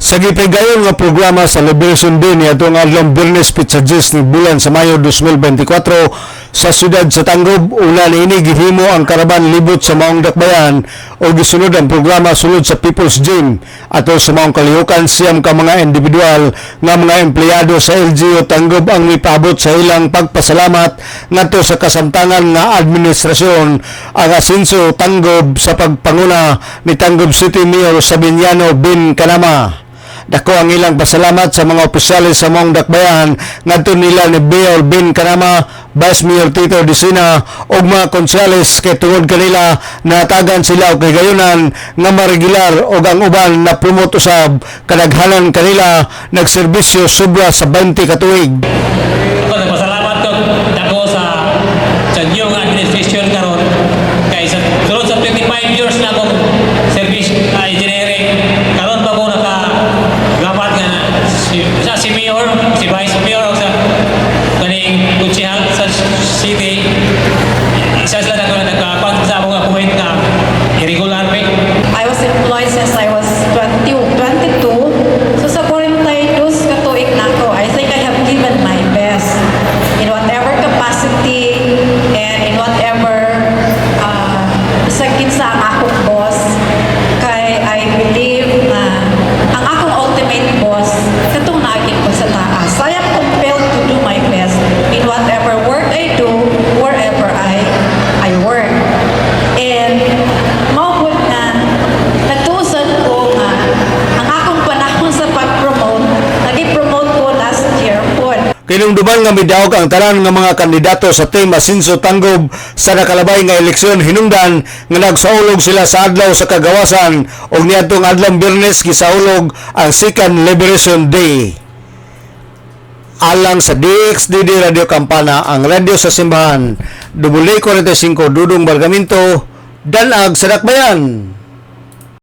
Sa gipahigayon nga programa sa Liberation Day niadtong adlong Biyernes pitsa 10 ni bulan sa Mayo 2024 sa siyudad sa Tanggob, una niini gihimo ang karaban libot sa maong dakbayan o gisunod ang programa sulod sa People's Gym ato sa maong kalihukan siyam ka mga individual nga mga empleyado sa LGU Tanggob ang mipabot sa ilang pagpasalamat ngadto sa kasamtangan nga administrasyon ang asenso Tanggob sa pagpanguna ni Tanggob City Mayor Sabiniano Bin Kanama. Dako ang ilang pasalamat sa mga opisyalis sa maong dakbayan ngadto nila ni Mayor Bin Kanama, Vice Mayor Tito Disina ug mga konsyales kay tungod kanila natagan sila og kagayonan nga maregular ug ang uban na promote usab kadaghanan kanila nagserbisyo sobra sa 20 ka tuig. Ako nagpasalamat ko dako sa inyong administration karon kay sa sulod sa 25 years na akong service engineering karon pa ko gapat nga si Mayor, si Vice Mayor sa kaning kutsihal sa city isa sila nagkapag sa akong appoint na irregular pay. I was employed since I was 22. So sa 42 ka tuig na ako, I think I have given my best in whatever capacity and in whatever sakit sa akong boss. Kay I believe na ang akong ultimate boss katong naagin ko sa taas. So I am compelled to do my best in whatever work I do, wherever I work. And mao na natusan ko nga ang akong panahon sa pag-promote, nag-promote ko last year po. Kinungduman nga midawog ang tanan nga mga kandidato sa Team Asenso Tanggob sa nakalabay nga eleksyon hinungdan nga nagsaulog sila sa adlaw sa kagawasan ug niadtong adlong Biyernes gisaulog ang Second Liberation Day. Alang sa DXDD Radio Kampana, ang radyo sa simbahan, WA45 Dudong Bargamento, Danag sa Dakbayan.